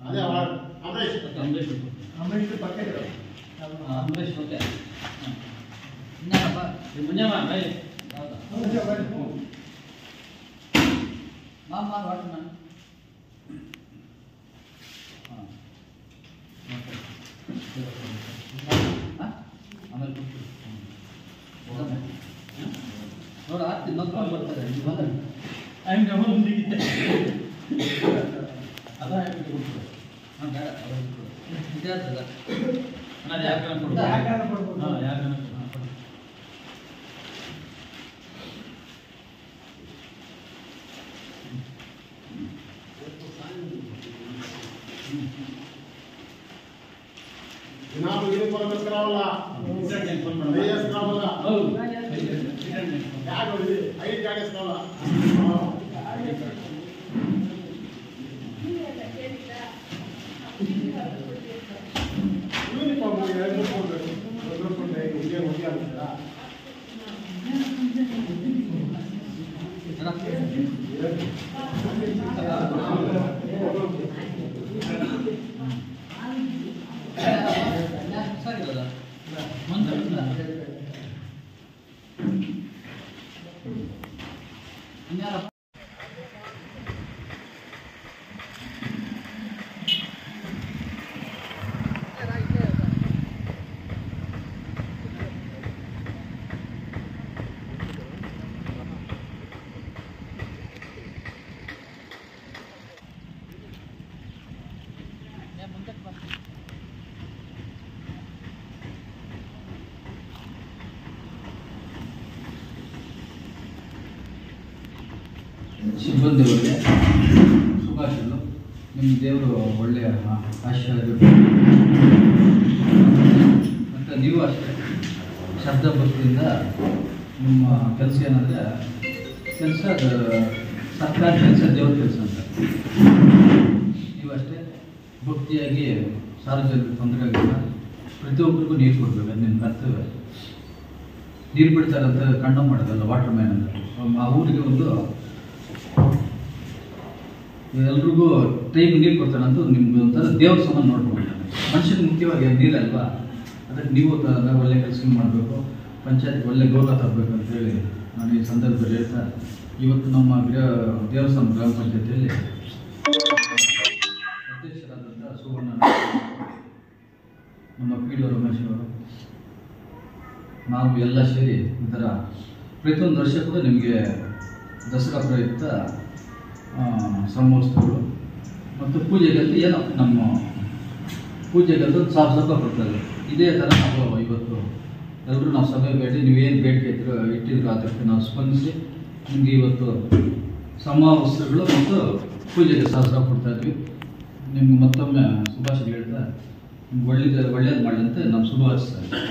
ಅದೇ ಅಮರೇಶ್ ಪಕ್ಕ ಅಮರೇಶ್ ಓಕೆ ಇನ್ನೇನಪ್ಪ ಮುಂಜಾನೆ ಮಾಮ ವಾಟರ್ ಮ್ಯಾನ್ ಆಮೇಲೆ ನೋಡ ಆರ್ತಿ ನೋಡ್ಕೊಂಡು ಬರ್ತಾರೆ ಹಂಗೆ ಮುಂದಿಗಿದ್ದೆ ಅದ ಹಾಂ ಬೇಡ ಇದೇ ಆಗ್ತದ ಅದು ಯಾಕೆ ಕೊಡ್ಬೋದು ಹಾಂ ಯಾಕೆ ನಾವು ಇದು ಬರಬೇಕಲ್ಲ ಐದು ಜಾಗ ಯೂನಿಫಾರ್ಮ್ ಸಿಬ್ಬಂದಿಯವರಿಗೆ ಶುಭಾಶಯಗಳು. ನಿಮ್ಮ ದೇವರು ಒಳ್ಳೆಯ ಆಶೀರ್ವಾದ ಮತ್ತು ನೀವು ಅಷ್ಟೇ ಶ್ರದ್ಧಾ ಭಕ್ತಿಯಿಂದ ನಿಮ್ಮ ಕೆಲಸ ಏನಂದರೆ ಕೆಲಸ ಅದು ಸರ್ಕಾರಿ ಕೆಲಸ ದೇವ್ರ ಕೆಲಸ ಅಂತ ನೀವು ಅಷ್ಟೇ ಭಕ್ತಿಯಾಗಿ ಸಾರ್ವಜನಿಕ ತೊಂದರೆ ಆಗಿಲ್ಲ ಪ್ರತಿಯೊಬ್ಬರಿಗೂ ನೀರು ಕೊಡಬೇಕು, ಅದು ನಿಮ್ಮ ಕರ್ತವ್ಯ. ನೀರು ಬಿಡ್ತಾರಂತ ಕಣ್ಣು ಮಾಡೋದಲ್ಲ ವಾಟರ್ ಮ್ಯಾನ್ ಅಂತ. ಆ ಊರಿಗೆ ಒಂದು ಎಲ್ರಿಗೂ ಟೈಮ್ ನೀರು ಕೊಡ್ತಾರಂತ ನಿಮ್ಗೆ ಒಂಥರ ದೇವ್ರ ಸಮಾನ ನೋಡ್ಕೊಂಡು ಮನುಷ್ಯನಿಗೆ ಮುಖ್ಯವಾಗಿ ನೀರಲ್ವಾ, ಅದಕ್ಕೆ ನೀವು ಒಳ್ಳೆ ಕೆಲಸ ಮಾಡಬೇಕು, ಪಂಚಾಯತ್ಗೆ ಒಳ್ಳೆ ಗೌರವ ತರಬೇಕು ಅಂತೇಳಿ ನಾನು ಈ ಸಂದರ್ಭದಲ್ಲಿ ಹೇಳ್ತಾ ಇವತ್ತು ನಮ್ಮ ದೇವಸ್ಥಾನ ಗ್ರಾಮ ಪಂಚಾಯತಿಯಲ್ಲಿ ಅಧ್ಯಕ್ಷರಾದಂಥ ಸುವರ್ಣ ನಮ್ಮ ಪಿ.ಡಿ. ರಮೇಶ್ ಅವರು ನಾವು ಎಲ್ಲ ಸೇರಿ ಈ ಥರ ಪ್ರತಿಯೊಂದು ವರ್ಷ ಕೂಡ ನಿಮಗೆ ದಸರಾ ಪ್ರಯುಕ್ತ ಸಮೋತ್ಸವಗಳು ಮತ್ತು ಪೂಜೆಗಂತೂ ಏನೋ ನಮ್ಮ ಪೂಜೆಗಂತೂ ಸ್ವಲ್ಪ ಕೊಡ್ತಾರೆ. ಇದೇ ಥರ ನಾವು ಇವತ್ತು ಎಲ್ಲರೂ ನಾವು ಸಭೆ ಬೇಡಿ ನೀವೇನು ಬೇಡಿಕೆ ಇಟ್ಟಿದ್ರು ಅದಕ್ಕೆ ನಾವು ಸ್ಪಂದಿಸಿ ನಿಮಗೆ ಇವತ್ತು ಸಮವಸ್ತ್ರಗಳು ಮತ್ತು ಪೂಜೆಗೆ ಸಹಸ್ರ ಕೊಡ್ತಾ ಇದ್ವಿ. ನಿಮ್ಗೆ ಮತ್ತೊಮ್ಮೆ ಶುಭಾಶಯ ಹೇಳ್ತಾ ನಿಮ್ಗೆ ಒಳ್ಳೇದು ಮಾಡಂತೆ ನಾವು ಶುಭ ಹಾರಿಸ್ತಾ ಇದ್ವಿ.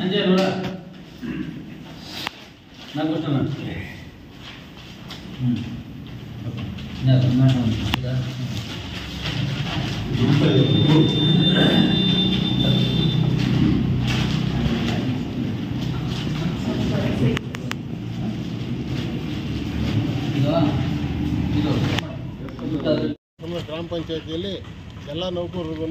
ಅಂಜೆ ನೋಡ నాకు వస్తున్నా ನಮ್ಮ ಗ್ರಾಮ ಪಂಚಾಯತಿಯಲ್ಲಿ ಎಲ್ಲ ನೌಕರರಿಗೂ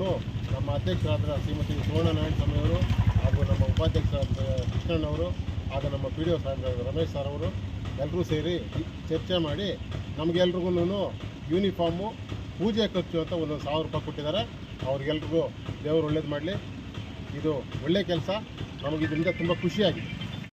ನಮ್ಮ ಅಧ್ಯಕ್ಷರಾದ ಶ್ರೀಮತಿ ಸುವರ್ಣನಾರಾಯಣ ಸ್ವಾಮಿಯವರು ಹಾಗೂ ನಮ್ಮ ಉಪಾಧ್ಯಕ್ಷರಾದ ಕೃಷ್ಣಣ್ಣವರು ಆಗ ನಮ್ಮ ಪಿ.ಡಿ.ಒ ಸಾಹೇಬ್ ರಮೇಶ್ ಸರ್ ಅವರು ಎಲ್ಲರೂ ಸೇರಿ ಚರ್ಚೆ ಮಾಡಿ ನಮಗೆಲ್ರಿಗೂ ಯೂನಿಫಾರ್ಮು ಪೂಜೆ ಖರ್ಚು ಅಂತ 1,000 ರೂಪಾಯಿ ಕೊಟ್ಟಿದ್ದಾರೆ. ಅವ್ರಿಗೆಲ್ರಿಗೂ ದೇವರು ಒಳ್ಳೇದು ಮಾಡಲಿ. ಇದು ಒಳ್ಳೆಯ ಕೆಲಸ, ನಮಗಿದರಿಂದ ತುಂಬ ಖುಷಿಯಾಗಿದೆ.